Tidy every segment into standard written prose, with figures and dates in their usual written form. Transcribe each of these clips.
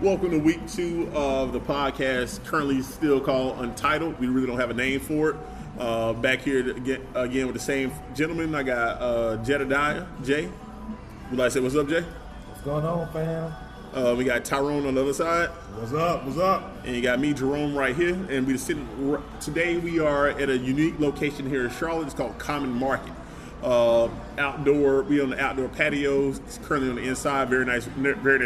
Welcome to week 2 of the podcast, currently still called Untitled. We really don't have a name for it. Back here again with the same gentleman. I got Jedediah, Jay. Would like to say what's up, Jay? What's going on, fam? We got Tyrone on the other side. What's up? What's up? And you got me, Jerome, right here. And today we are at a unique location here in Charlotte. It's called Common Market. Outdoor, we on the outdoor patios. It's currently on the inside. Very nice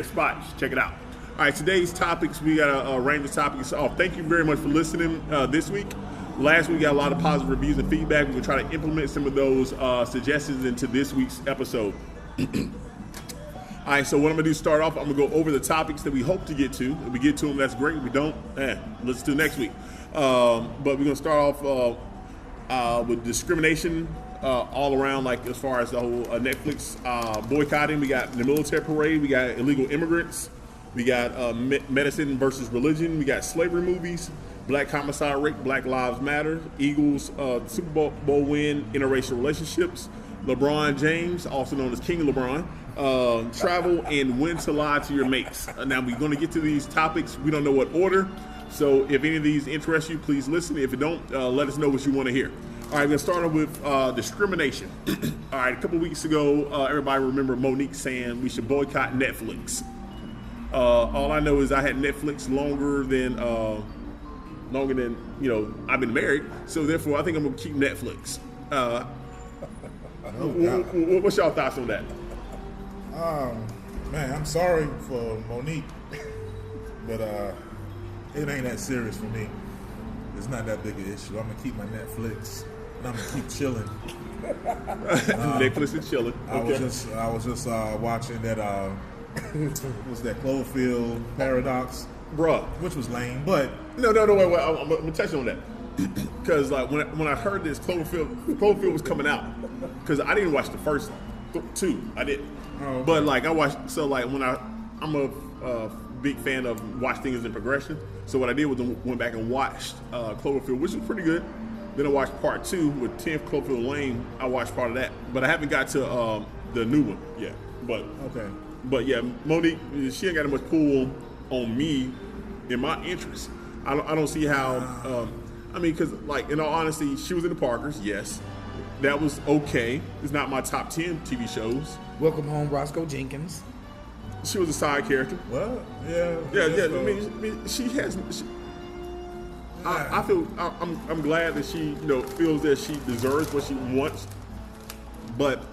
spot. Check it out. All right, today's topics, we got a range of topics off. Thank you very much for listening this week. Last week, we got a lot of positive reviews and feedback. We're going to try to implement some of those suggestions into this week's episode. All right, so what I'm going to do is start off, I'm going to go over the topics that we hope to get to. If we get to them, that's great. If we don't, let's do next week. But we're going to start off with discrimination all around, like as far as the whole Netflix boycotting. We got the military parade. We got illegal immigrants. We got medicine versus religion. We got slavery movies, black homicide rate, Black Lives Matter, Eagles Super Bowl win, interracial relationships, LeBron James, also known as King LeBron, travel, and when to lie to your mates. Now, we're going to get to these topics. We don't know what order. So if any of these interest you, please listen. If it don't, let us know what you want to hear. All right, we're going to start off with discrimination. All right, a couple weeks ago, everybody remember Monique saying we should boycott Netflix. All I know is I had Netflix longer than I've been married. So therefore, I think I'm gonna keep Netflix. What's y'all thoughts on that? Man, I'm sorry for Monique, but it ain't that serious for me. It's not that big an issue. I'm gonna keep my Netflix, and I'm gonna keep chilling. Netflix and chilling. Okay. I was just watching that. Was that Cloverfield Paradox, bruh? Which was lame, but no. Wait. I'm gonna touch on that because like when I heard this Cloverfield was coming out, because I didn't watch the first two. I didn't, but like I watched. So like I'm a big fan of watch things in progression. So what I did was went back and watched Cloverfield, which was pretty good. Then I watched part 2 with 10th Cloverfield Lane. I watched part of that, but I haven't got to the new one yet. But okay. But yeah, Monique, she ain't got much pull on me in my interest. I don't see how. Because like in all honesty, she was in the Parkers. Yes, that was okay. It's not my top 10 TV shows. Welcome Home, Roscoe Jenkins. She was a side character. Well, yeah. I mean, she has. I feel I'm glad that she feels that she deserves what she wants, but.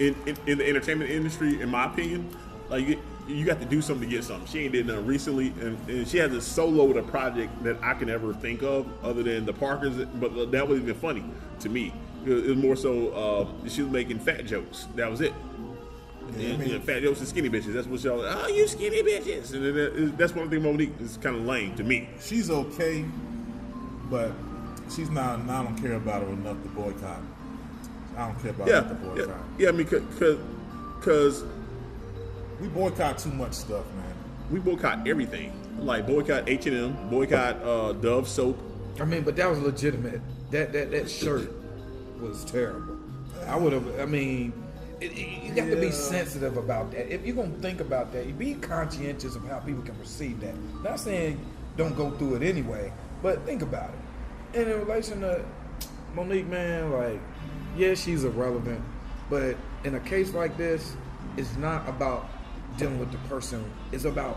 In the entertainment industry, in my opinion, like you got to do something to get something. She ain't did nothing recently, and she has a solo a project that I can ever think of other than the Parkers. But that wasn't even funny to me. It was more so she was making fat jokes. That was it. Fat jokes and skinny bitches. That's what y'all. Oh, you skinny bitches. And that's one thing Monique is kind of lame to me. She's okay, but she's not. I don't care about her enough to boycott. I don't care about the boycott. Yeah, I mean, because we boycott too much stuff, man. We boycott everything. Like boycott H&M, boycott Dove soap. I mean, but that was legitimate. That shirt was terrible. I would have. I mean, you got to be sensitive about that. If you're gonna think about that, you be conscientious of how people can perceive that. Not saying don't go through it anyway, but think about it. And in relation to Monique, man, like. Yeah, she's irrelevant, but in a case like this, it's not about dealing with the person. It's about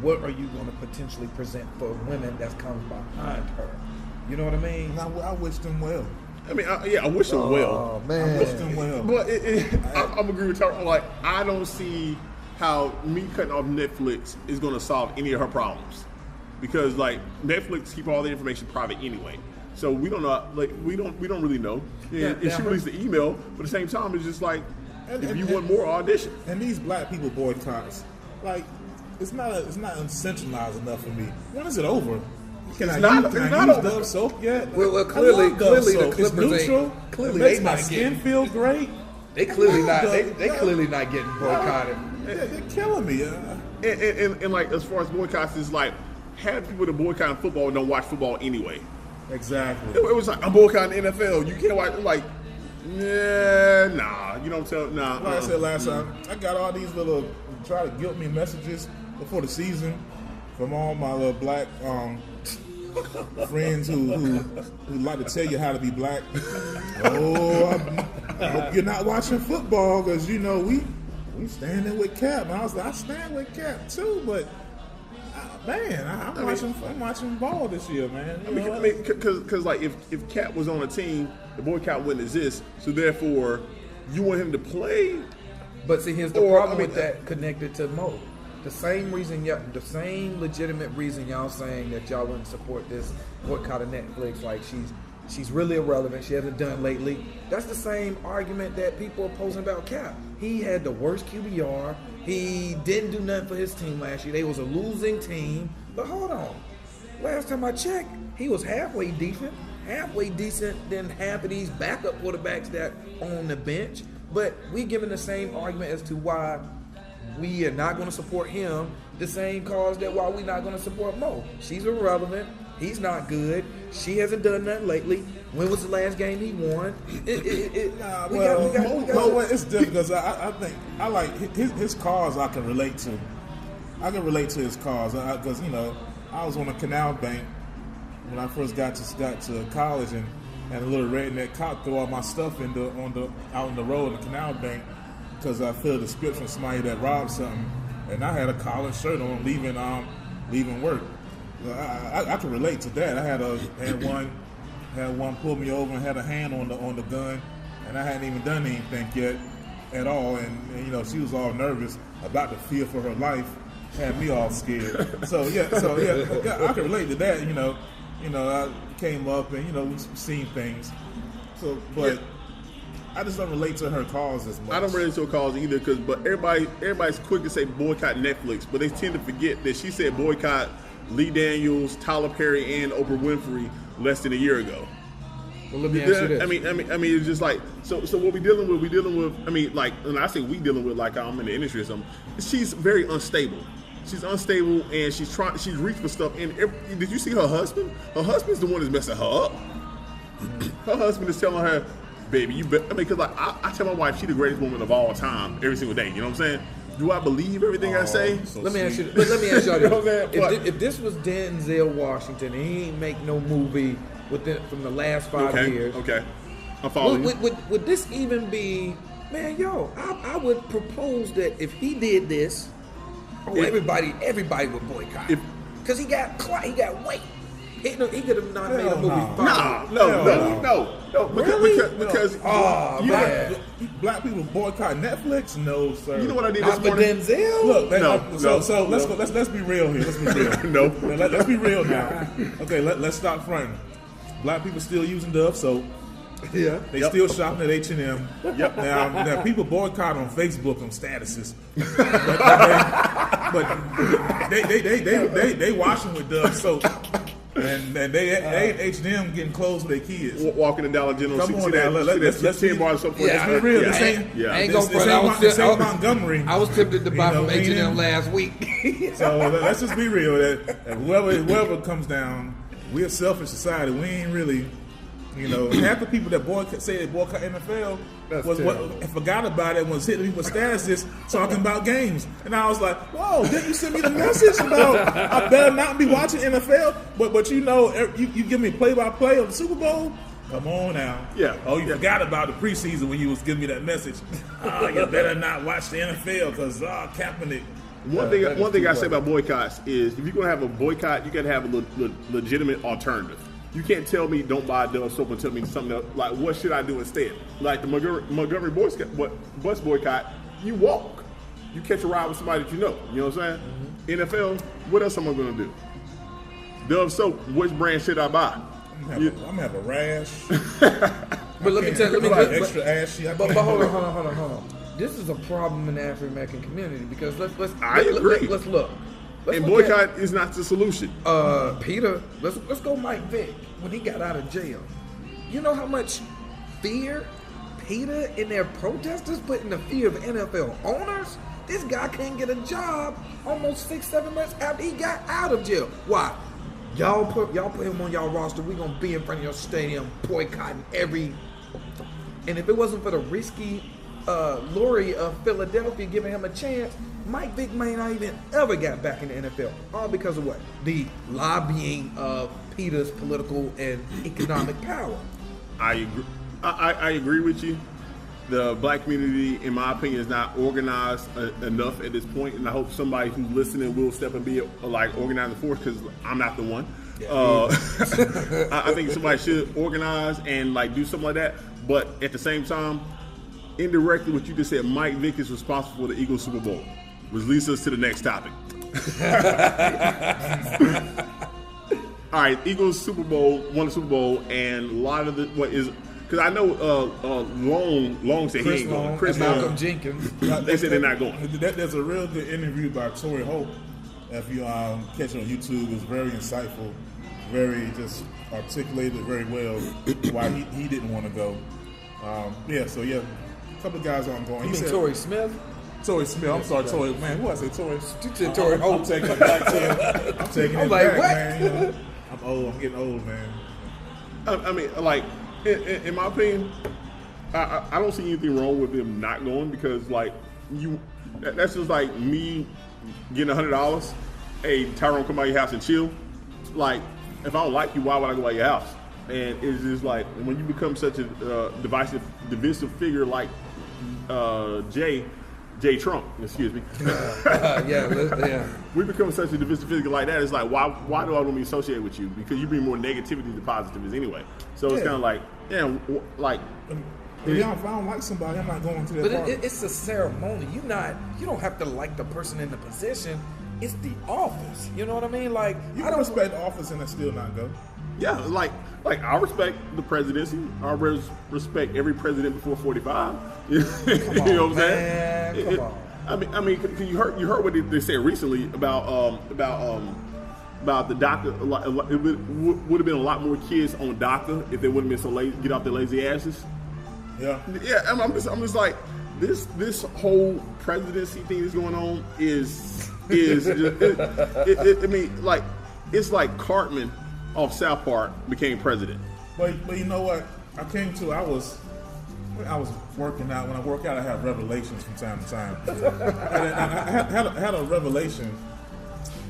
what are you going to potentially present for women that's coming behind her. You know what I mean? I wish them well. I mean, I wish them well. Oh, man. I wish them well. But I'm agree with her. Like, I don't see how me cutting off Netflix is going to solve any of her problems. Because, like, Netflix keep all the information private anyway. So we don't know, like we don't really know. And she released the email, but at the same time, it's just like if you want more, audition. And these black people boycotts, like it's not uncentralized enough for me. When is it over? Can I use Dove soap yet? Well, clearly the Clippers it's neutral. Clearly, it makes my skin feel great. They clearly not. They clearly not getting boycotted. They're killing me. And like as far as boycotts, is like half people that boycott football don't watch football anyway. Exactly. It was like I'm boycotting the NFL. You can't watch. Like, nah. You don't tell. Nah. Like I said last time, I got all these little try to guilt me messages before the season. from all my little black friends who like to tell you how to be black. I hope you're not watching football because we standing with Cap. And I was like, I stand with Cap too, but man, I'm watching ball this year, man. Because like if Cap was on a team, the boycott wouldn't exist. So therefore, you want him to play. But see, here's the problem with that connected to Mo. The same legitimate reason y'all saying that y'all wouldn't support this boycott of Netflix, like she's really irrelevant, she hasn't done lately. That's the same argument that people are posing about Cap. He had the worst QBR. He didn't do nothing for his team last year. They was a losing team. But hold on. Last time I checked, he was halfway decent than half of these backup quarterbacks that on the bench. But we giving the same argument as to why we are not going to support him, the same cause that why we're not going to support Mo. She's irrelevant. He's not good. She hasn't done nothing lately. When was the last game he won? It's different because I think I like his cause. I can relate to. I can relate to his cause because I was on a canal bank when I first got to college and a little redneck cop threw all my stuff out on the road in the canal bank because I filled a description of somebody that robbed something, and I had a collar shirt on leaving work. I can relate to that. I had one pull me over and had a hand on the gun, and I hadn't even done anything yet at all, and she was all nervous about the fear for her life, had me all scared. So yeah, I can relate to that. I came up and we've seen things. So, but I just don't relate to her cause as much. I don't relate to her cause either, but everybody's quick to say boycott Netflix, but they tend to forget that she said boycott Lee Daniels, Tyler Perry, and Oprah Winfrey less than a year ago. Well, let me ask you this. I mean, it's just like so. What we dealing with? I mean, like when I say we dealing with, like I'm in the industry or something. She's very unstable. She's unstable, and she's reached for stuff. And did you see her husband? Her husband's the one that's messing her up. Her husband is telling her, "Baby, you bet." I mean, because like I tell my wife, she's the greatest woman of all time, every single day. You know what I'm saying? Do I believe everything I say? So let me ask y'all this. If this was Denzel Washington and he ain't make no movie from the last 5 years. Okay. I'm following you. Would this even be, man, I would propose that if he did this, everybody would boycott. Because he got weight. He could have not made a movie. No. Because black people boycott Netflix? No, sir. You know what I did this morning? Denzel? Look, so let's be real here. Let's be real. No. Let's be real now. Okay, let's stop fronting. Black people still using Dove soap. Yeah. They still shopping at H&M. Yep. Now people boycott on Facebook on statuses. but they washing with Dove soap. And they at H&M getting clothes for their kids. Walking in Dollar General. Come on now, let's be real. This ain't Montgomery. I was tempted to buy from H&M last week. So let's just be real. That whoever comes down, we're a selfish society. We ain't really, half the people that say they boycott NFL forgot about it and was hitting me with statuses talking about games. And I was like, whoa, didn't you send me the message about I better not be watching NFL? But you give me play-by-play of the Super Bowl? Come on now. Yeah. Oh, you forgot about the preseason when you was giving me that message. You better not watch the NFL because Kaepernick. One thing I say about boycotts is if you're going to have a boycott, you got to have a legitimate alternative. You can't tell me don't buy Dove soap and tell me something else. Like, what should I do instead? Like the Montgomery bus boycott, you walk. You catch a ride with somebody that you know. You know what I'm saying? Mm-hmm. NFL, what else am I going to do? Dove soap, which brand should I buy? I'm gonna have a rash. But let me tell you, extra ashy. But hold on. This is a problem in the African American community because let's look. And boycott is not the solution. Peter, let's go Mike Vick when he got out of jail. You know how much fear Peter and their protesters put in the fear of NFL owners? This guy can't get a job almost 6-7 months after he got out of jail. Why? Y'all put him on y'all roster. We're gonna be in front of your stadium boycotting every. And if it wasn't for the risky lure of Philadelphia giving him a chance, Mike Vick may not even ever got back in the NFL. All because of what? The lobbying of Peter's political and economic power. I agree. I agree with you. The black community, in my opinion, is not organized enough at this point, and I hope somebody who's listening will step and be like organizing force, because I'm not the one. I think somebody should organize and like do something like that. But at the same time, indirectly, what you just said, Mike Vick is responsible for the Eagles Super Bowl, which leads us to the next topic. All right, Eagles Super Bowl, won the Super Bowl, and a lot of the what is. Because I know Long said Chris he ain't going. Long, Chris Malcolm Long, Jenkins. they said they're not going. There's a real good interview by Torrey Hope. If you catch it on YouTube, it's very insightful, very just articulated very well why he didn't want to go. A couple of guys aren't going. You He mean said, Torrey Smith? Torrey Smith. I'm sorry, Torrey. Man, who I say Torrey? You said Torrey Hope. I'm taking it back to him. I'm taking I'm it like, back, what? man. You know, I'm old. I'm getting old, man. I mean, like, in my opinion, I don't see anything wrong with them not going, because, like, that's just like me getting $100. Hey, Tyrone, come by your house and chill. Like, if I don't like you, why would I go by your house? And it's just like, when you become such a divisive figure like Jay Trump, excuse me. Yeah. We become such a divisive figure like that. It's like, why do I want to be associated with you? Because you bring more negativity than positiveness anyway. So it's kind of like, like. If I don't like somebody, I'm not going to that party. But it's a ceremony. You don't have to like the person in the position. It's the office. You know what I mean? Like, You I can don't respect the office and still not go. Yeah, like I respect the presidency. I respect every president before 45. You know what I'm saying? Come on. I mean, you heard what they said recently about the DACA. It would have been a lot more kids on DACA if they wouldn't have been so lazy, get off their lazy asses. Yeah. Yeah, I'm just like, this whole presidency thing that's going on is I mean, like, it's like Cartman off South Park became president. But you know what? I was working out. When I work out, I have revelations from time to time. And I had a revelation,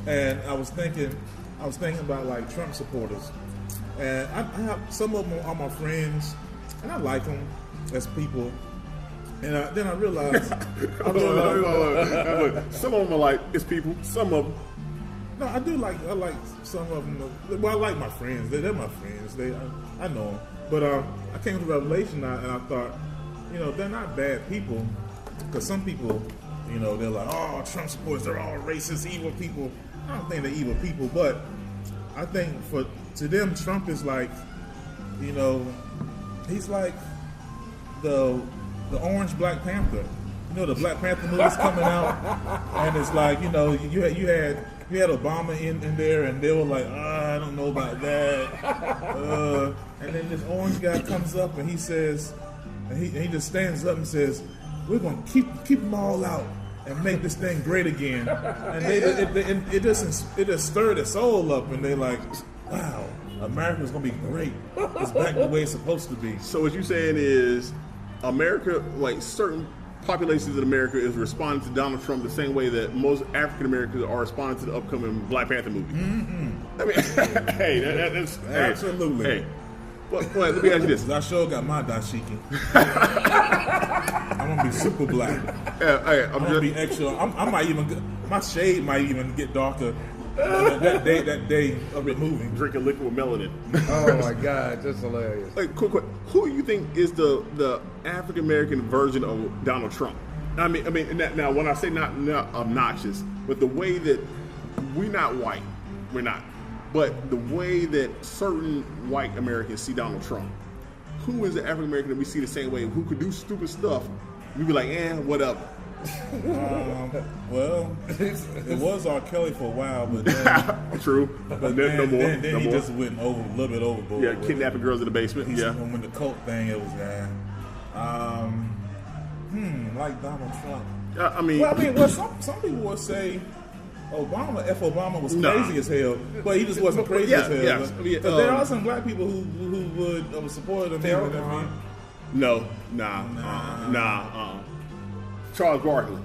and I was thinking about like Trump supporters, and I have some of them are my friends, and I like them as people. And then I realized, some of them are like, it's people. Some of them. No, I like some of them. Well, I like my friends. They're my friends. I know them. But I came to the revelation and I thought, they're not bad people. Because some people, they're like, oh, Trump supporters, they're all racist, evil people. I don't think they're evil people, but I think to them, Trump is like, he's like the orange Black Panther. The Black Panther movie's coming out, and it's like, you had Obama in there, and they were like, I don't know about that. And then this orange guy comes up, and he says, and he just stands up and says, we're going to keep them all out and make this thing great again. And it just stirred their soul up, and they're like, wow, America's going to be great. It's back the way it's supposed to be. So what you're saying is, America, like certain populations in America, is responding to Donald Trump the same way that most African Americans are responding to the upcoming Black Panther movie. Mm-hmm. I mean, hey, that's absolutely. Hey, well, let me ask you this: I sure got my dashiki. I'm gonna be super black. I'm gonna be extra. I might even my shade might even get darker. That day of it moving. Drinking liquid with melanin. Oh my God, that's hilarious. Like, quick, who do you think is the African American version of Donald Trump? I mean, now when I say not obnoxious, but the way that we're not white, we're not, but the way that certain white Americans see Donald Trump, who is the African American that we see the same way? Who could do stupid stuff? We be like, whatever. Well, it was R. Kelly for a while, but then, true. But then, no more. Then no he more. just went a little bit overboard. Yeah, kidnapping girls in the basement. When the cult thing, it was like Donald Trump. I mean, some people would say Obama was crazy as hell, but he just wasn't crazy as hell. Yeah. But there are some black people who would support him. No, Charles Barkley.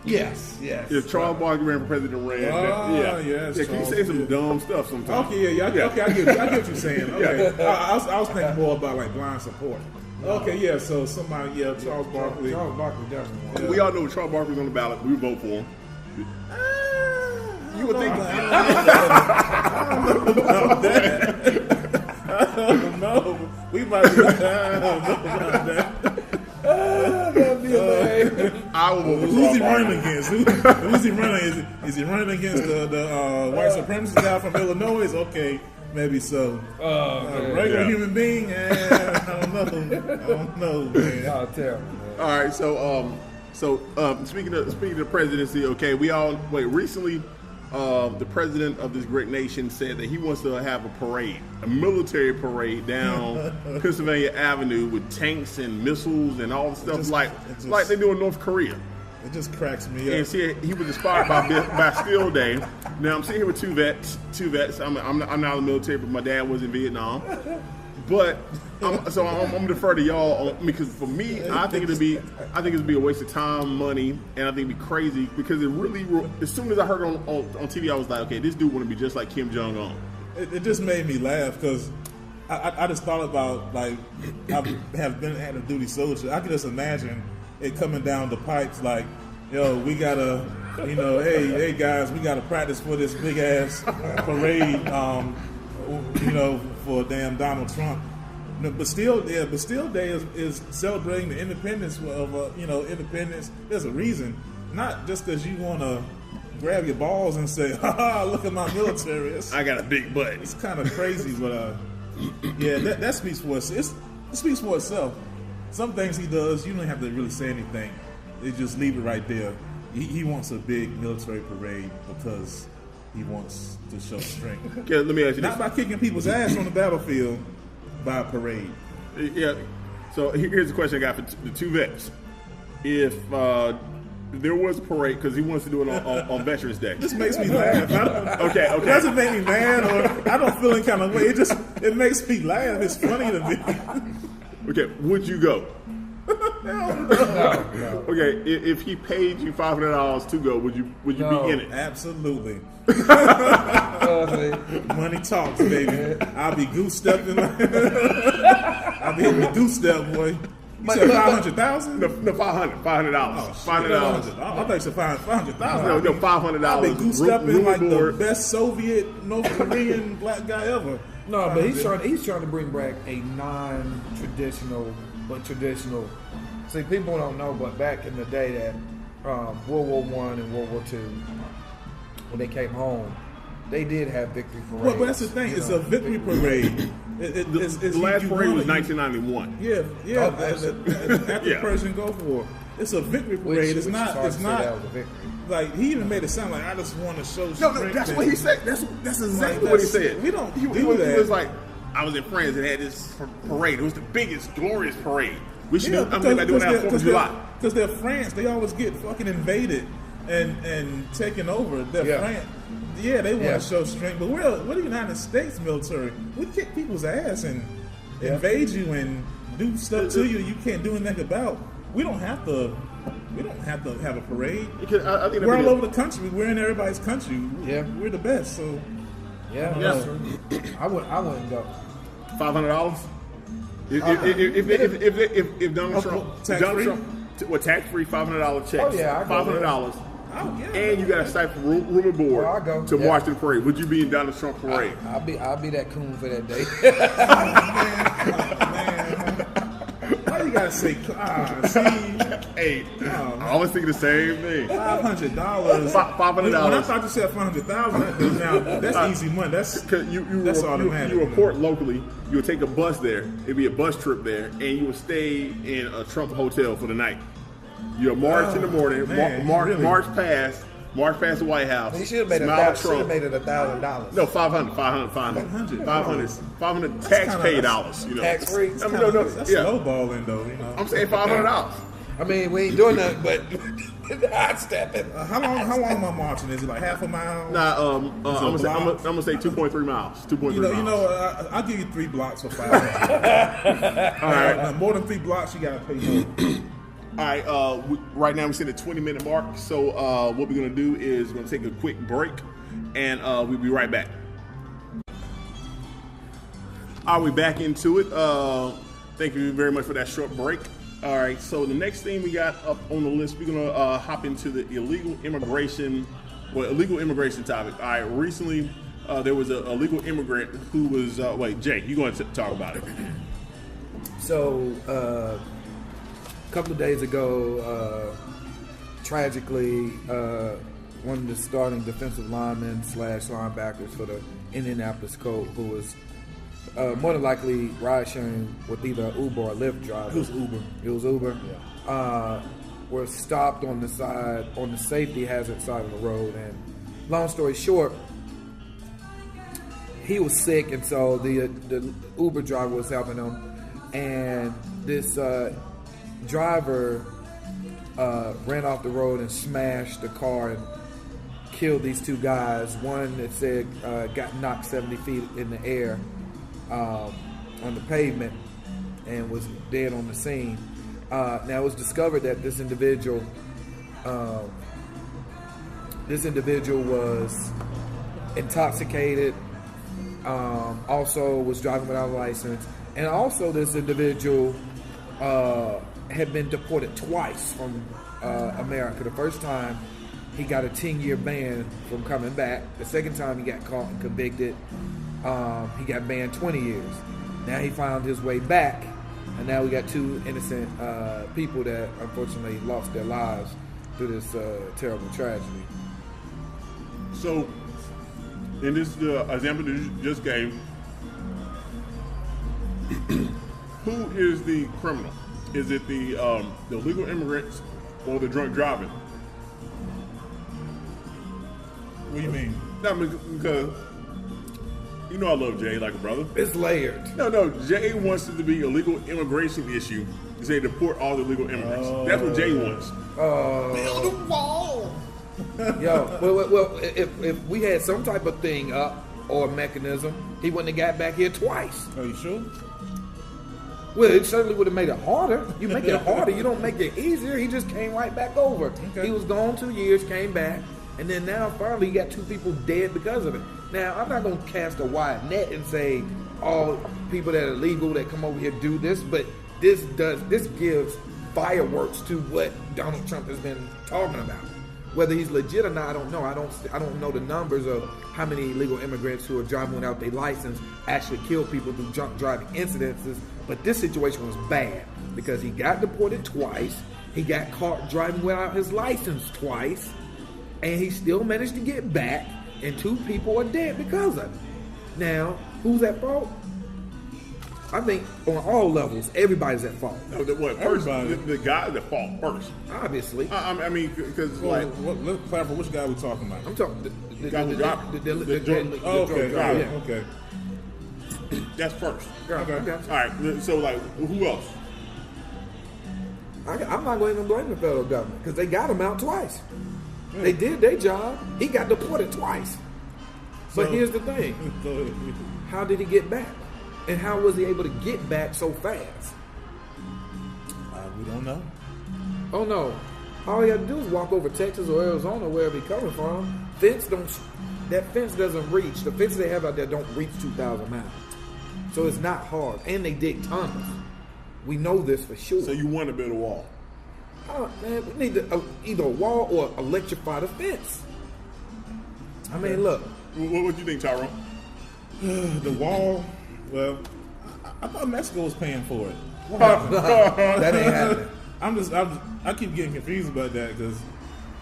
Yes. If Charles Barkley ran for president, yes. Can you say some dumb stuff sometimes? Okay, I get what you're saying. Okay, I was thinking more about like blind support. Okay, yeah. So somebody, Charles Barkley. Charles Barkley definitely. We all know if Charles Barkley's on the ballot, we would vote for him. You would think. I don't know. We might be. I don't know about that. I will vote for Who's he Charles running against? Who's he running? Is he running against the white supremacist guy from Illinois? Okay, maybe so. Regular human being? I don't know, man. Y'all terrible, man. All right, so speaking of the presidency, okay, recently, the president of this great nation said that he wants to have a parade, a military parade down Pennsylvania Avenue with tanks and missiles and all the stuff like they do in North Korea. It just cracks me up. And see, he was inspired by Bastille Day. Now I'm sitting here with two vets. I'm not in the military, but my dad was in Vietnam. But I'm gonna defer to y'all because for me, I think it'd be a waste of time, money, and I think it'd be crazy because it really. As soon as I heard it on TV, I was like, okay, this dude want to be just like Kim Jong Un. It just made me laugh because I just thought about like I have been an active duty soldier. I can just imagine it coming down the pipes like, yo, we gotta, hey guys, we gotta practice for this big ass parade. For damn Donald Trump. Bastille Day is celebrating the independence of independence. There's a reason, not just because you want to grab your balls and say, "Ha, look at my military." I got a big butt. It's kind of crazy, but that speaks for itself. It speaks for itself. Some things he does, you don't have to really say anything. They just leave it right there. He wants a big military parade because he wants to show strength. Okay, let me ask you Not by kicking people's ass on the battlefield, by a parade. Yeah. So here's the question I got for the two vets. If there was a parade, because he wants to do it on Veterans Day. This makes me laugh. Okay. It doesn't make me mad, or I don't feel any kind of way. It makes me laugh. It's funny to me. Okay, would you go? No. Okay, if he paid you $500 to go, would you be in it? Absolutely. Money talks, baby. I'll be goose stepping. I'll be hitting the goose step, boy. You said 500,000? No, $500. $500. Oh, $500. I thought you said 500,000. No, $500. I'll be goose stepping like the best Soviet, North Korean black guy ever. No, but he's trying to bring back a non-traditional but traditional. See, people don't know, but back in the day that World War I and World War II, when they came home, they did have victory parades. Well, but that's the thing. It's a victory parade. The last parade was 1991. Yeah. After the Persian Gulf War, it's a victory parade. It's not like he even made it sound like I just want to show. No, that's what he said. That's exactly what he said. We don't do that. He was like, I was in France and had this parade. It was the biggest, glorious parade. We should do. I'm thinking about doing that on 4th of July. Because they're France, they always get fucking invaded and taken over. They're France. Yeah, they want to show strength, but we're the United States military. We kick people's ass and invade you and do stuff to you can't do anything about. We don't have to have a parade. I think we're all over the country. We're in everybody's country. We're the best. So I wouldn't go. $500. If Donald Trump, tax-free $500 checks, $500. And you got to cipher room and board to march to the parade. Would you be in Donald Trump parade? I'll be that coon for that day. Why you gotta say? Hey, I was thinking the same thing. $500. $500. When I thought you said 500,000, now that's easy money. That's automatic. You report locally. You would take a bus there. It'd be a bus trip there, and you would stay in a Trump hotel for the night. You'll march in the morning, march past the White House. He should have made it $1,000. No, $500 tax-paid dollars. Tax-free. That's lowballing, though. I'm saying $500. I mean, we ain't doing nothing but hot stepping. How long am I marching? Is it like half a mile? Nah, I'm gonna say 2.3 miles. 2.3 miles. I'll give you 3 blocks for $500. All right. More than 3 blocks, you gotta pay more. right, right now we're sitting at 20-minute mark. So what we're gonna do is we're gonna take a quick break, and we'll be right back. All right, we're back into it. Thank you very much for that short break. All right, so the next thing we got up on the list, we're gonna hop into the illegal immigration topic. All right, recently there was a illegal immigrant who was wait, Jay, you going to talk about it? So, a couple of days ago, tragically, one of the starting defensive linemen / linebackers for the Indianapolis Colts, who was more than likely ride sharing with either Uber or Lyft driver. It was Uber. Yeah. Were stopped on the side, on the safety hazard side of the road, and long story short, he was sick, and so the Uber driver was helping him, and this driver ran off the road and smashed the car and killed these two guys. One that said got knocked 70 feet in the air on the pavement and was dead on the scene. Now it was discovered that this individual was intoxicated, also was driving without a license, and also this individual had been deported twice from America. The first time he got a 10-year ban from coming back. The second time he got caught and convicted, he got banned 20 years. Now he found his way back, and now we got two innocent people that unfortunately lost their lives through this terrible tragedy. So, in this example that you just gave, who is the criminal? Is it the illegal immigrants or the drunk driving? What do you mean? No, because you know I love Jay like a brother. It's layered. No, Jay wants it to be a legal immigration issue. They deport all the illegal immigrants. That's what Jay wants. Build a wall. Yo, well, if we had some type of thing up or mechanism, he wouldn't have got back here twice. Are you sure? Well, it certainly would have made it harder. You make it harder, you don't make it easier. He just came right back over. Okay. He was gone 2 years, came back, and then now finally you got two people dead because of it. Now, I'm not going to cast a wide net and say all people that are legal that come over here do this, but this gives fireworks to what Donald Trump has been talking about. Whether he's legit or not, I don't know. I don't know the numbers of how many illegal immigrants who are driving without their license actually kill people through drunk driving incidences. But this situation was bad because he got deported twice. He got caught driving without his license twice, and he still managed to get back. And two people are dead because of it. Now, who's at fault? I think on all levels, everybody's at fault. No, first, the guy's at fault first. Obviously. I mean, because let's clarify which guy we're talking about. I'm talking the Okay. That's first. Okay. All right. So, who else? I'm not going to blame the federal government because they got him out twice. Yeah. They did their job. He got deported twice. But here's the thing. How did he get back? And how was he able to get back so fast? We don't know. Oh, no. All he had to do is walk over Texas or Arizona, wherever he's coming from. That fence doesn't reach. The fences they have out there don't reach 2,000 miles. So it's not hard. And they dig tunnels. We know this for sure. So you want to build a wall? Oh, man, we need to either a wall or electrify the fence. I mean, look. What do you think, Tyrone? The wall, well, I thought Mexico was paying for it. That ain't happening. I keep getting confused about that because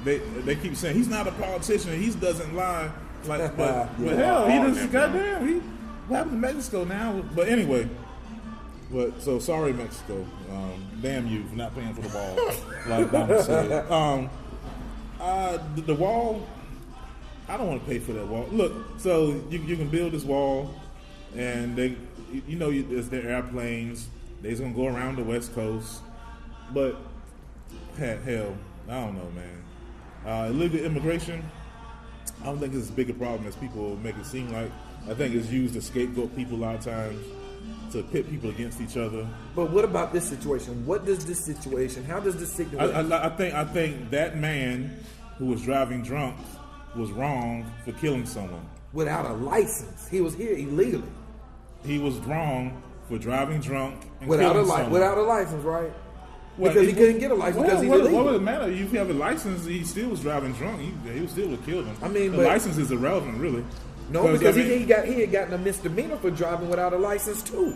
they keep saying he's not a politician. He doesn't lie. But hell, he just goddamn. What happened to Mexico now? But anyway. But so sorry, Mexico. Damn you for not paying for the wall, like Donald said. The wall. I don't want to pay for that wall. Look, so you can build this wall, and there's their airplanes. They're gonna go around the West Coast, but hell, I don't know, man. Illegal immigration. I don't think it's as big a problem as people make it seem like. I think it's used to scapegoat people a lot of times. pit people against each other. But what about this situation? How does this situation? I think that man who was driving drunk was wrong for killing someone without a license. He was here illegally. He was wrong for driving drunk and without killing someone. Without a license, right? Well, because he couldn't get a license because he's illegal. What would it matter? If you have a license, he still was driving drunk. He still would have killed him. I mean, the license is irrelevant, really. No, because he had gotten a misdemeanor for driving without a license too.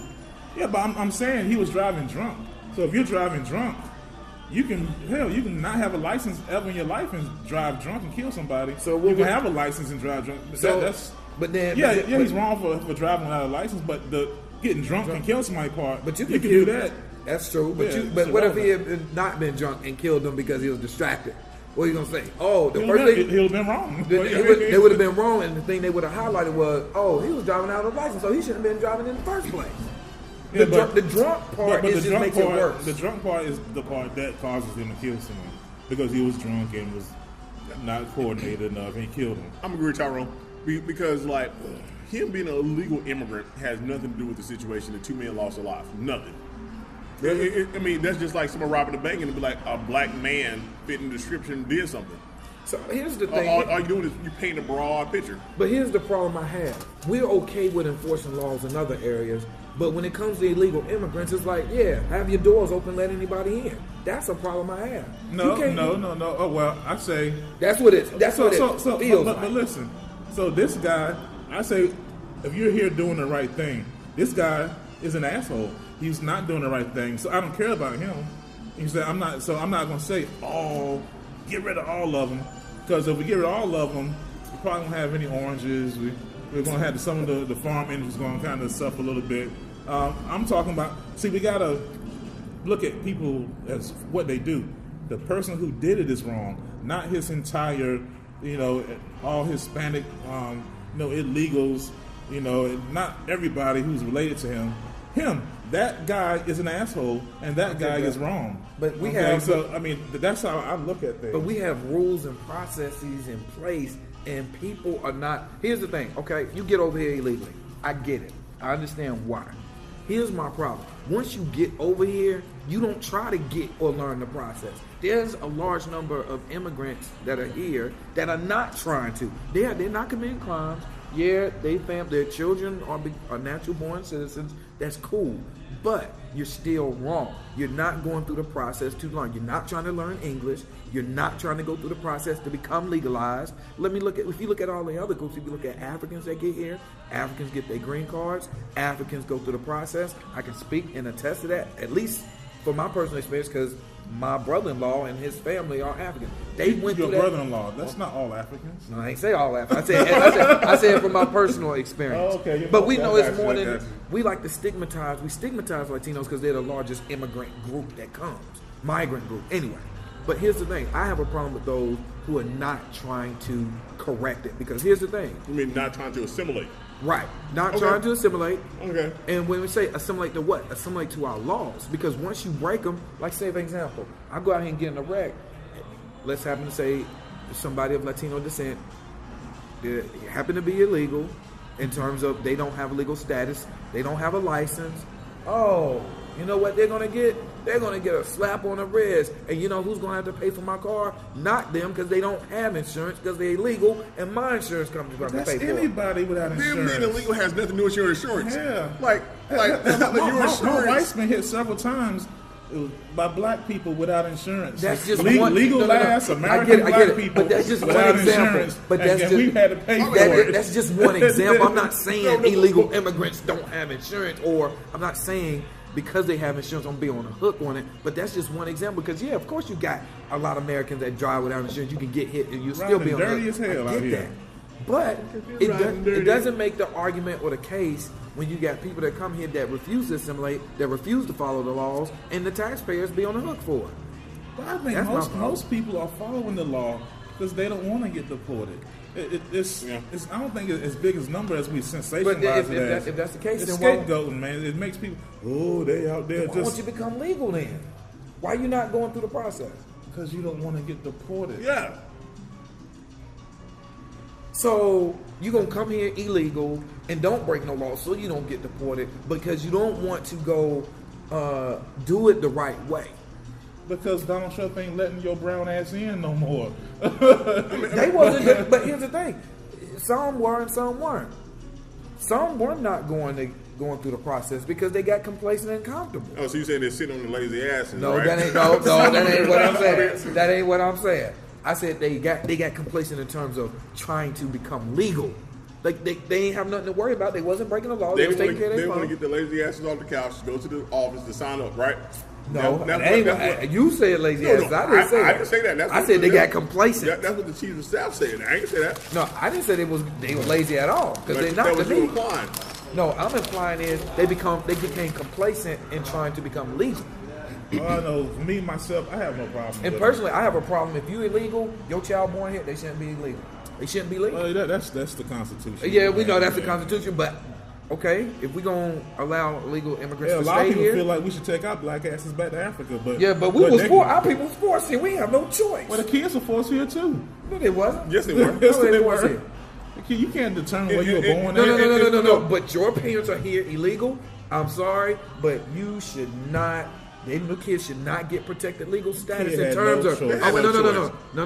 Yeah, but I'm saying he was driving drunk. So if you're driving drunk, you can not have a license ever in your life and drive drunk and kill somebody. So you can have a license and drive drunk. He's wrong for driving without a license, but the getting drunk and killing somebody part, but you can do that. That's true. But what if he had not been drunk and killed them because he was distracted? What are you gonna say? Oh, the first thing he would have been wrong. They would have been wrong, and the thing they would have highlighted was, oh, he was driving out of license, so he shouldn't have been driving in the first place. The drunk part makes it worse. The drunk part is the part that causes him to kill someone because he was drunk and was not coordinated enough, and he killed him. I'm agree with Tyrone because like him being an illegal immigrant has nothing to do with the situation. The two men lost their lives. Nothing. I mean, that's just like someone robbing a bank and be like a black man fitting the description did something. So here's the thing. All you're doing is you paint a broad picture. But here's the problem I have. We're okay with enforcing laws in other areas, but when it comes to illegal immigrants, it's like, yeah, have your doors open, let anybody in. That's a problem I have. No. Oh well, I say that's what it feels like. But listen, so this guy, I say, if you're here doing the right thing, this guy is an asshole. He's not doing the right thing, so I don't care about him. You say I'm not going to say, oh, get rid of all of them, because if we get rid of all of them, we probably won't have any oranges. We're going to have some of the farm industry's going to kind of suffer a little bit. I'm talking about. See, we got to look at people as what they do. The person who did it is wrong, not his entire, all Hispanic, illegals. Not everybody who's related to him. That guy is an asshole, and that guy is wrong. But we have. So, I mean, that's how I look at things. But we have rules and processes in place, and people are not. Here's the thing, okay? You get over here illegally. I get it. I understand why. Here's my problem. Once you get over here, you don't try to get or learn the process. There's a large number of immigrants that are here that are not trying to. They're not committing crimes. Yeah, their children are natural born citizens. That's cool. But you're still wrong. You're not going through the process to learn. You're not trying to learn English. You're not trying to go through the process to become legalized. If you look at all the other groups, if you look at Africans that get here, Africans get their green cards. Africans go through the process. I can speak and attest to that, at least for my personal experience, because my brother-in-law and his family are African. They went through that. Your brother-in-law, that's not all Africans. No, I ain't say all Africans. I said from my personal experience. Oh, okay. But we know it's more than, we like to stigmatize. We stigmatize Latinos because they're the largest immigrant group that comes. Migrant group. Anyway. But here's the thing. I have a problem with those who are not trying to correct it. Because here's the thing. You mean not trying to assimilate? Right. Not trying to assimilate. Okay. And when we say assimilate to what? Assimilate to our laws. Because once you break them, like say for example, I go out here and get in a wreck. Let's happen to say somebody of Latino descent. They happen to be illegal in terms of they don't have a legal status. They don't have a license. Oh, you know what they're going to get? They're going to get a slap on the wrist. And you know who's going to have to pay for my car? Not them, because they don't have insurance, because they're illegal, and my insurance company's going to pay for it. That's anybody without insurance. Being illegal has nothing to do with your insurance. Yeah. Like your insurance. My wife's been hit several times by black people without insurance. That's just legalized American black people but that's just without one example. insurance. But that's just, we've had to pay for it. That's just one example. I'm not saying illegal immigrants don't have insurance, or I'm not saying because they have insurance, I'm going to be on a hook on it. But that's just one example. Because, yeah, of course you got a lot of Americans that drive without insurance. You can get hit and you still be on the hook. Dirty as hell out here. But it doesn't make the argument or the case when you got people that come here that refuse to assimilate, that refuse to follow the laws, and the taxpayers be on the hook for it. But I think most people are following the law because they don't want to get deported. It's I don't think it's as big as number as we sensationalize it. If that's the case, it's then scapegoating, man. It makes people, they out there why won't you become legal then? Why are you not going through the process? Because you don't want to get deported. Yeah. So you're gonna come here illegal and don't break no law, so you don't get deported because you don't want to go do it the right way. Because Donald Trump ain't letting your brown ass in no more. They wasn't, but here's the thing: some were and some weren't. Some were not going through the process because they got complacent and comfortable. Oh, so you saying they're sitting on the lazy asses? No, right? that ain't that ain't what I'm saying. That ain't what I'm saying. I said they got complacent in terms of trying to become legal. Like they ain't have nothing to worry about. They wasn't breaking the law. They was taking care of their They want to phone. get the lazy asses off the couch, go to the office to sign up, right? No, you said lazy asses. I didn't say that. I didn't say that. That's I said they got complacent. That's what the chief of staff said. I ain't say that. No, I didn't say they were lazy at all because they're not to me. Implying. No, I'm implying is they became complacent in trying to become legal. Well, I know, for me, myself, I have no problem. And personally, I have a problem. If you're illegal, your child born here, they shouldn't be illegal. They shouldn't be legal. That's the Constitution. Yeah, we know that's the Constitution, but okay, if we're going to allow illegal immigrants to a lot of stay people here. feel like we should take our black asses back to Africa. But But our people was forced here. We have no choice. Well, the kids are forced here too. No, they wasn't. Yes, they were. Yes, No, they forced were. here. You can't determine where you were born. No. But your parents are here illegal. I'm sorry, but you should not. They little kids should not get protected legal status Kid in had terms no of. choice. No.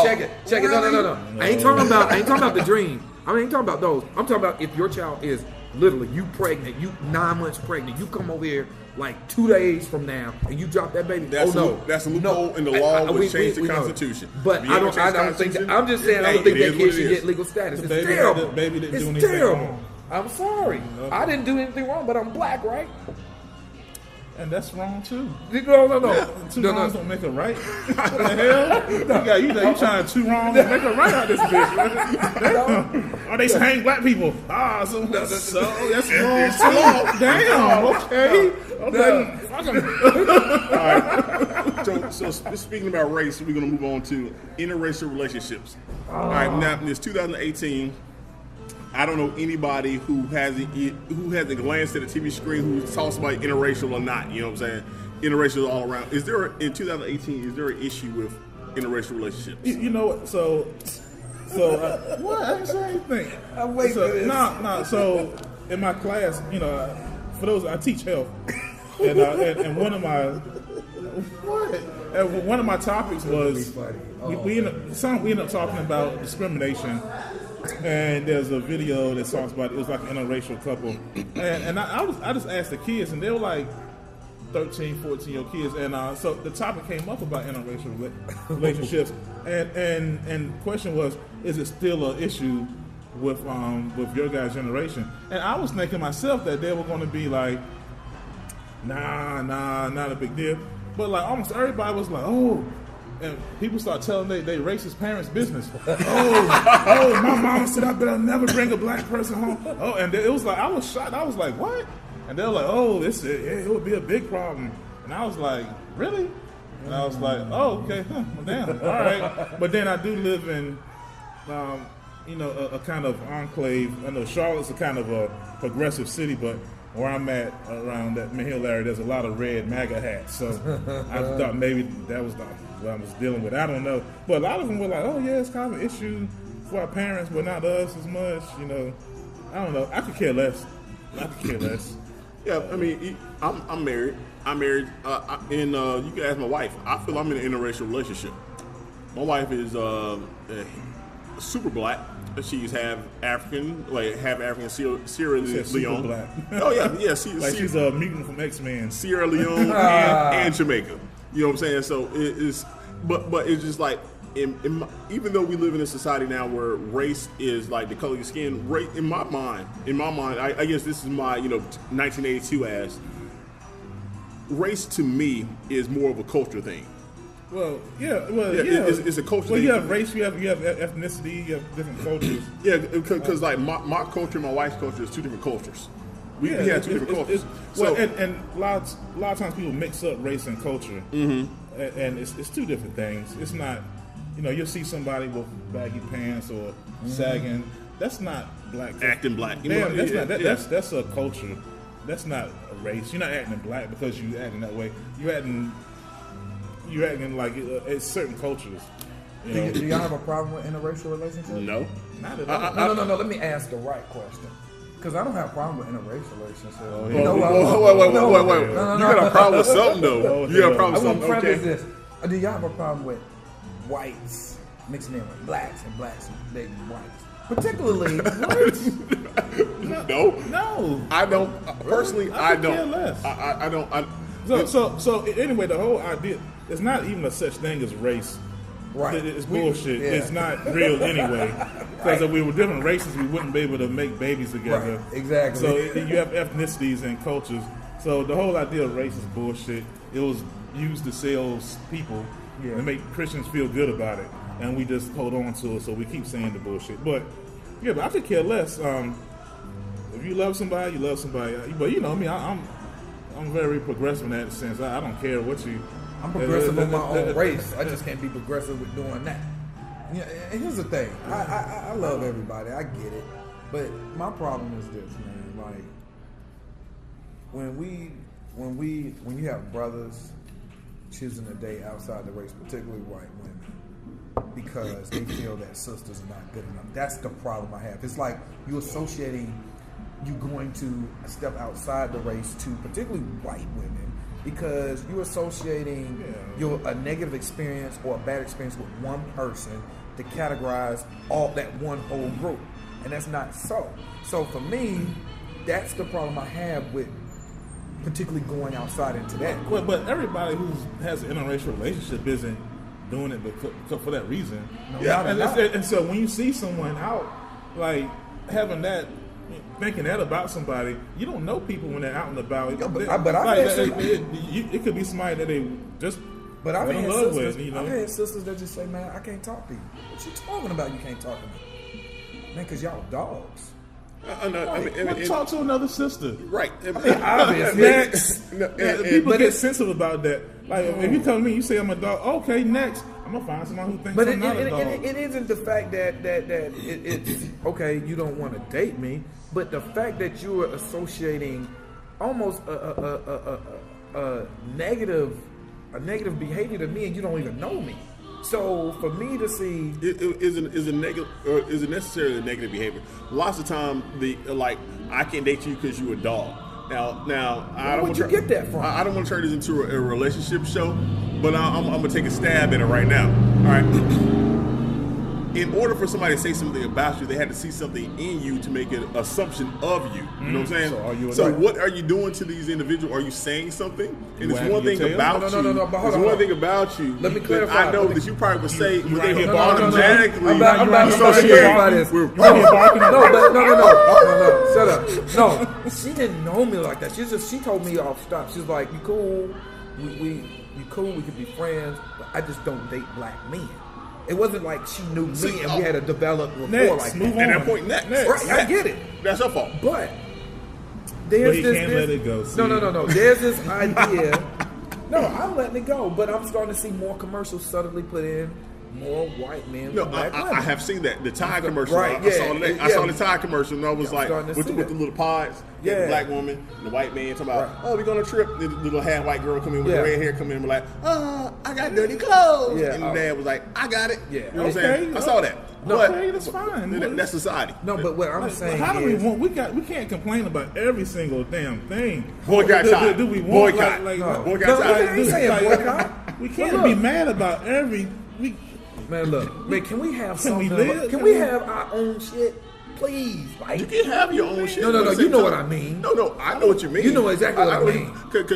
Check it. No. I ain't talking about the dream. I ain't talking about those. I'm talking about if your child is literally you pregnant, you 9 months pregnant, you come over here like 2 days from now and you drop that baby. That's a loophole in the law which changed the Constitution. But I don't think that. I'm just saying I don't think that kid should get legal status. It's terrible. The baby didn't do It's anything terrible. wrong. I'm sorry. I didn't do anything wrong, but I'm black, right? And that's wrong too. No. Two wrongs don't make a right. What the hell? You trying to two wrongs to make a right out of this bitch. Oh, they hang black people. So that's wrong too. Damn. Okay. Fuck 'em. All right. So speaking about race, we're going to move on to interracial relationships. All right. Now, in this 2018, I don't know anybody who hasn't glanced at a TV screen who talks about interracial or not. You know what I'm saying? Interracial all around. In 2018, is there an issue with interracial relationships? You know what? So what? I didn't say anything. I'm waiting for this. No. So in my class, for those I teach health, and one of my topics was we end up talking about discrimination. And there's a video that talks about it was like an interracial couple, and I just asked the kids, and they were like 13, 14-year-old kids, and so the topic came up about interracial relationships, and the question was, is it still an issue with your guys' generation? And I was thinking myself that they were going to be like, nah, not a big deal, but like almost everybody was like, oh. And people start telling they racist parents' business. Oh, my mom said I better never bring a black person home. Oh, and it was like, I was shocked. I was like, what? And they were like, oh, it would be a big problem. And I was like, really? And I was like, oh, okay, well, damn, all right. But then I do live in, a kind of enclave. I know Charlotte's a kind of a progressive city, but where I'm at around that Hill area, there's a lot of red MAGA hats. So I thought maybe that was what I was dealing with. I don't know. But a lot of them were like, oh, yeah, it's kind of an issue for our parents, but not us as much. I don't know. I could care less. Yeah, I mean, I'm married. And you can ask my wife. I feel I'm in an interracial relationship. My wife is super black. She's half African, Sierra Leone. Black. Oh yeah. She's a mutant from X-Men. Sierra Leone and Jamaica. You know what I'm saying? So it is, but it's just like, even though we live in a society now where race is like the color of your skin, race, in my mind, I guess this is my 1982 as race to me is more of a culture thing. It's a culture. Well, you have race, you have ethnicity, you have different cultures. Yeah, because like my culture and my wife's culture is two different cultures. We have two different cultures. And a lot of times people mix up race and culture, and it's two different things. It's not, you'll see somebody with baggy pants or sagging. That's not black. Acting black. That's a culture. That's not a race. You're not acting black because you acting that way. You're acting like it's certain cultures. You know, Do y'all have a problem with interracial relationships? No. not at all. No. Let me ask the right question. Because I don't have a problem with interracial relationships. Wait. You got a problem with something, though. You got a problem with I want something. to preface Okay. this. Do y'all have a problem with whites mixing in with blacks and blacks dating whites? Particularly whites? No. I don't. Personally, I could care don't. less. I don't. So anyway, the whole idea, there's not even a such thing as race. Right. It's bullshit. Yeah. It's not real anyway. Because if we were different races, we wouldn't be able to make babies together. Right. Exactly. So you have ethnicities and cultures. So the whole idea of race is bullshit. It was used to sell people and make Christians feel good about it. And we just hold on to it. So we keep saying the bullshit. But yeah, but I could care less. If you love somebody, you love somebody. But you know me, I'm very progressive in that sense. I don't care what you. I'm progressive on my own race. I just can't be progressive with doing that. Yeah, and here's the thing. I love everybody. I get it. But my problem is this, man. Like when you have brothers choosing to date outside the race, particularly white women, because they feel that sisters are not good enough. That's the problem I have. It's like you associating you going to step outside the race to particularly white women because you're associating a negative experience or a bad experience with one person to categorize all that one whole group. And that's not so. So for me, that's the problem I have with particularly going outside into that. But everybody who has an interracial relationship isn't doing it for that reason. And so when you see someone out, like having that, thinking that about somebody, you don't know people when they're out and about. It could be somebody that they just in love with. You know, I've had sisters that just say, "Man, I can't talk to you." What you talking about? You can't talk to me, man, because y'all dogs. Talk to another sister. Right. Next. People get sensitive about that. Like, if you come to me, you say I'm a dog. Okay, next. I'm going to find someone who thinks I'm not a dog. It isn't the fact that it's, okay, you don't want to date me, but the fact that you are associating almost a negative behavior to me and you don't even know me. So for me to see, is a negative, or is it necessarily a negative behavior? Lots of time, I can't date you because you're a dog. Now, I don't want to get that from? I don't want to turn this into a relationship show, but I'm gonna take a stab at it right now. All right. In order for somebody to say something about you, they had to see something in you to make an assumption of you. You know what I'm saying? So what are you doing to these individuals? Are you saying something? And there's one thing about you. There's one thing about you. Let me clarify. I know that you probably would say automatically. I'm about to clarify this. No. Shut up. No, she didn't know me like that. She told me off stop. She's like, "You cool? You cool? We could be friends, but I just don't date black men." It wasn't like she knew me and we had a developed rapport like that. At that point, next. Right, I get it. That's her fault. But there's he can't let it go. See? No. There's this idea. No, I'm letting it go, but I'm starting to see more commercials subtly put in. More white men. No, I have seen that. The Tide commercial. Right, I saw the Tide commercial, and I was like, with the little pods, the black woman, the white man talking about, oh, we're going to trip. The little half white girl come in with the red hair, come in and be like, oh, I got dirty clothes. And the dad was like, I got it. Yeah. You know what I'm saying? I saw that. That's fine. That's society. No, but what I'm saying how do we want? We can't complain about every single damn thing. Boycott Tide. Do we want boycott? Boycott Tide. I ain't saying boycott. We can't be mad about every. Man, look. Man, can we have something? Can we have our own shit, please? Like, you can have your own shit. No. You know what I mean. No. I know what you mean. You know exactly what I mean. Check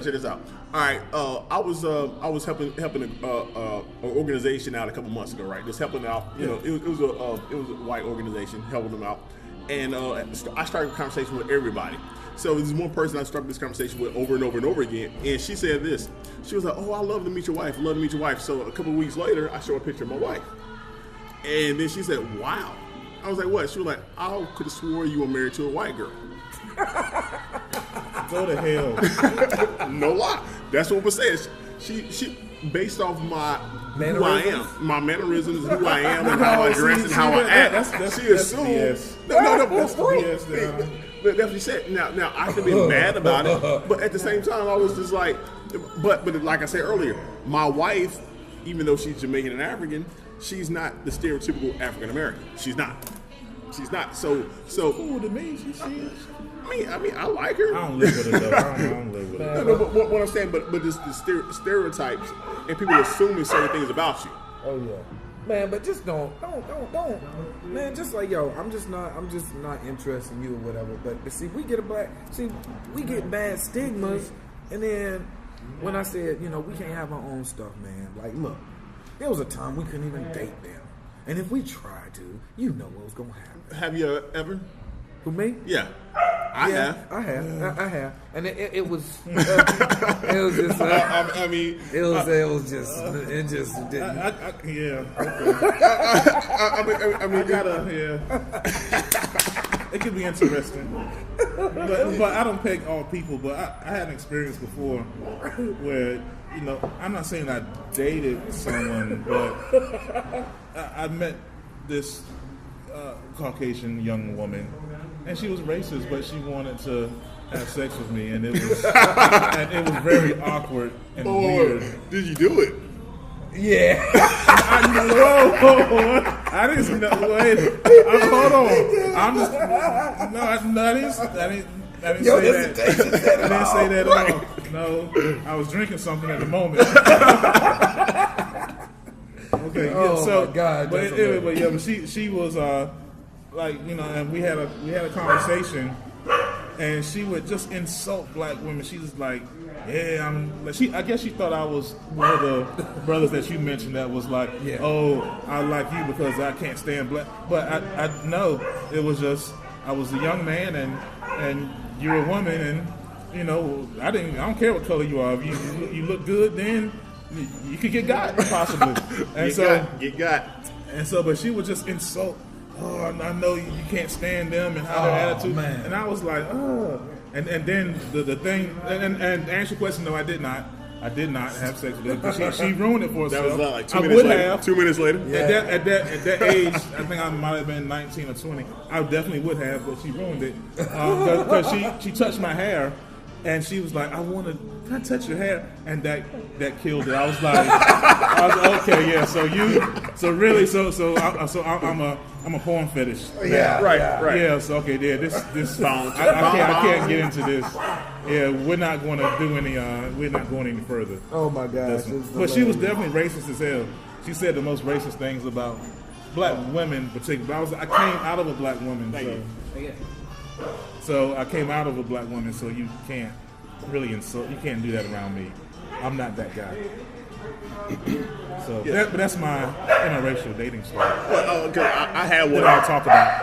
this out. All right. I was helping an organization out a couple months ago. Right, just helping out. You know, it was a white organization helping them out, and I started a conversation with everybody. So there's one person I started this conversation with over and over and over again, and she said this. She was like, "Oh, I love to meet your wife. I love to meet your wife." So a couple of weeks later, I show a picture of my wife, and then she said, "Wow." I was like, "What?" She was like, "I could have swore you were married to a white girl." Go to hell. No lie. That's what was said. She based off who I am, my mannerisms, who I am, and how I dress and how I act. She assumed. That's BS. That's what she said. Now I could be mad about it, but at the same time, I was just like, but like I said earlier, my wife even though she's Jamaican and African, she's not the stereotypical African American. She's not. She's not. So Cool to me. I mean, I like her. I don't live with her though. I don't live with her. No, but what I'm saying, but just the stereotypes and people assuming certain things about you. Oh yeah, man. But just don't, man. Just like I'm just not interested in you or whatever. But see, we get bad stigmas, and then when I said, we can't have our own stuff, man. Like, look, there was a time we couldn't even date them, and if we tried to, what was gonna happen. Have you ever? Who, me? Yeah. I have, and it was just. I mean, it just didn't. Yeah. I mean, it could be interesting, but I don't peg all people. But I had an experience before where I'm not saying I dated someone, but I met this Caucasian young woman. And she was racist, but she wanted to have sex with me, and it was very awkward and weird. Did you do it? Yeah. I didn't know. Wait, hold on. I didn't say that. I didn't say that at all. No, I was drinking something at the moment. Okay. Oh my God. But she was and we had a conversation, and she would just insult black women. She was like, I guess she thought I was one of the brothers that you mentioned that was like, oh, I like you because I can't stand black. But I know it was just I was a young man and you're a woman, and I don't care what color you are. If you look good, then you could get got possibly. And get got. And so, but she would just insult. Oh, I know you can't stand them and how their attitude. Man. And I was like, oh. And then the thing, and to answer your question, no, I did not. I did not have sex with her. She ruined it for herself. That was like 2 minutes later. 2 minutes later. Yeah. At that age, I think I might have been 19 or 20. I definitely would have, but she ruined it because she touched my hair, and she was like, can I touch your hair? And that killed it. I was like, okay, yeah. I'm a porn fetish. Yeah, right. Yeah, so okay, yeah. This I can't get into this. Yeah, we're not going to do any. We're not going any further. Oh my God! But she was definitely racist as hell. She said the most racist things about black women, in particular. I came out of a black woman, so I came out of a black woman. So you can't really insult. You can't do that around me. I'm not that guy. So that's my interracial dating story. Well, okay, I had one. I'll talk about.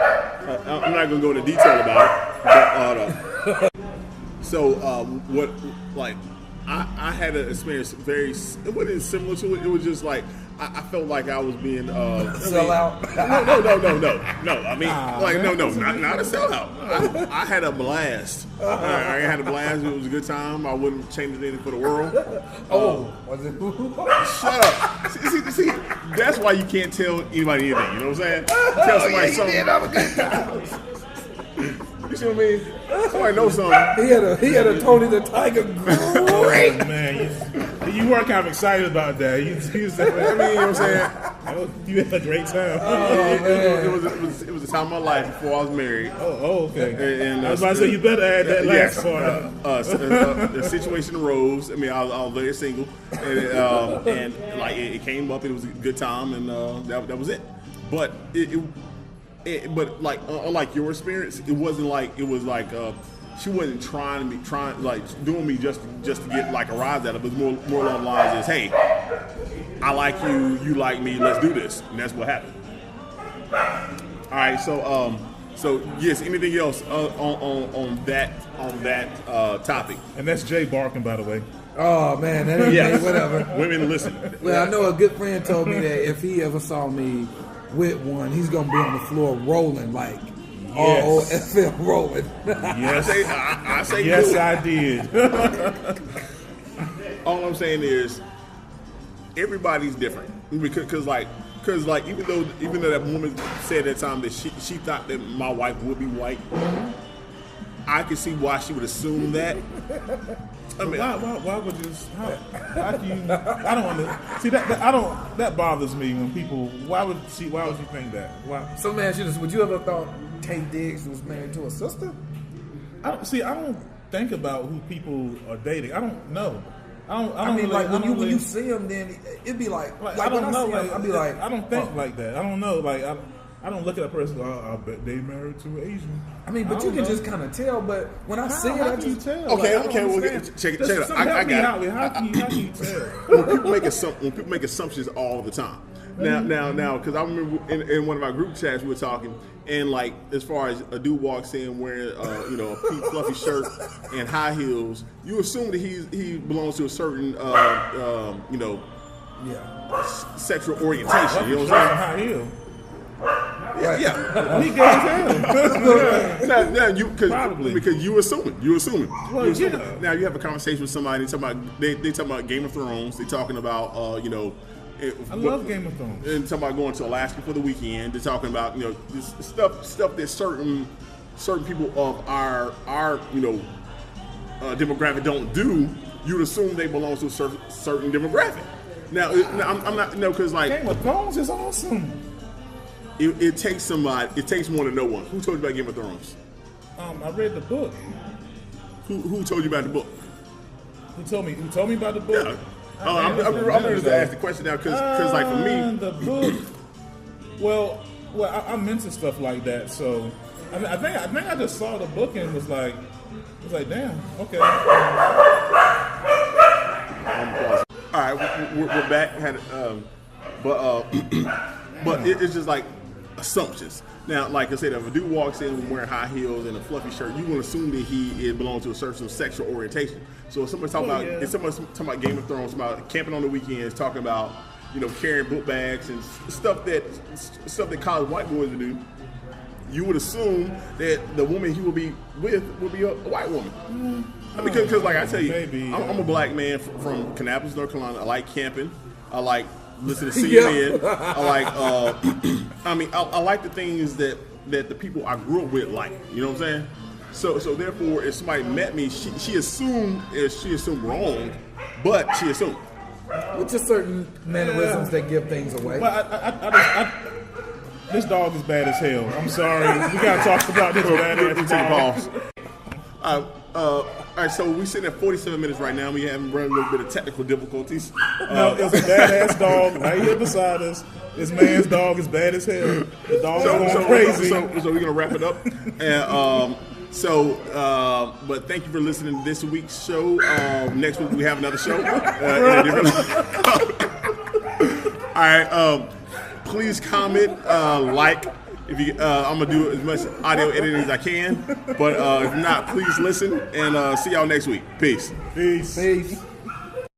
I'm not going to go into detail about it. But, I had an experience it wasn't similar to it. It was just like I felt like I was being sell out. No. I mean, not a sellout. I had a blast. I had a blast. It was a good time. I wouldn't change anything for the world. Was it? Shut up. See, that's why you can't tell anybody anything. You know what I'm saying? Tell somebody something. You see what I mean? Somebody knows something. He had a Tony the Tiger great. Man, you weren't kind of excited about that. You know what I'm saying? You had a great time. Oh, man. It was a time of my life before I was married. Oh, okay. And I was about to say, you better add that last part. The situation arose. I mean, I was very single, and it came up. And it was a good time, and that was it. But but unlike your experience, it wasn't like she wasn't doing me just to get like a rise out of it. It was more along the lines as, hey, I like you, you like me, let's do this, and that's what happened. All right, so yes, anything else on that topic? And that's Jay barking, by the way. Oh man, that ain't whatever. Women listen. Well, I know a good friend told me that if he ever saw me with one, he's gonna be on the floor rolling like ROFL rolling. Yes, I say yes, good. I did. All I'm saying is everybody's different because even though that woman said at that time that she thought that my wife would be white, I can see why she would assume that. I mean, why would you? How do you? I don't understand. See that I don't. That bothers me when people. Why would you think that? Why? So man, would you ever thought Tay Diggs was married to a sister? I don't think about who people are dating. I don't know. I don't mean, really, like when you see him, then it'd be like I don't know. I'd be like, I don't think like that. I don't know. Like I don't look at a person. I bet they married to an Asian. I mean, but you can just kind of tell. But when I see it, how can you tell? Okay, like, well, check it. I got it. How can you tell? When people make assumptions all the time. Now, because I remember in one of our group chats we were talking, and like as far as a dude walks in wearing a pink fluffy shirt and high heels, you assume that he belongs to a certain sexual orientation. You know what I'm saying? High heel. Yeah. He gay as hell. Now, because you assuming. Well, Now you have a conversation with somebody. They talking about Game of Thrones. They talking about I love Game of Thrones. And talking about going to Alaska for the weekend. They're talking about this stuff that certain people of our demographic don't do. You'd assume they belong to a certain demographic. Now I'm not because like Game of Thrones is awesome. It takes somebody. It takes more than no one. Who told you about Game of Thrones? I read the book. Who told you about the book? Who told me about the book? Yeah. I'm ready to ask the question now because like for me, the book. Well, I'm into stuff like that. So I think I just saw the book and was like damn, okay. All right, we're back. But it's just like assumptions. Now, like I said, if a dude walks in wearing high heels and a fluffy shirt, you will assume that he belongs to a certain sexual orientation. So if somebody's talking about Game of Thrones, about camping on the weekends, talking about carrying book bags and stuff that college white boys would do, you would assume that the woman he will be with will be a white woman. Because like I tell you, I'm a black man from Kannapolis, North Carolina. I like camping. I like listen to CNN. I like. I like the things that the people I grew up with like. You know what I'm saying? So therefore, if somebody met me, she assumed wrong, but she assumed. With just certain mannerisms that give things away. Well, this dog is bad as hell. I'm sorry. We gotta talk about this bad ass dog. All right, so we're sitting at 47 minutes right now. We haven't run a little bit of technical difficulties. No, it's a badass dog right here beside us. This man's dog is bad as hell. The dog is going crazy. So we're going to wrap it up. And, but thank you for listening to this week's show. Next week we have another show. All right, please comment, like. If you, I'm gonna do as much audio editing as I can, but if not, please listen and see y'all next week. Peace. Peace.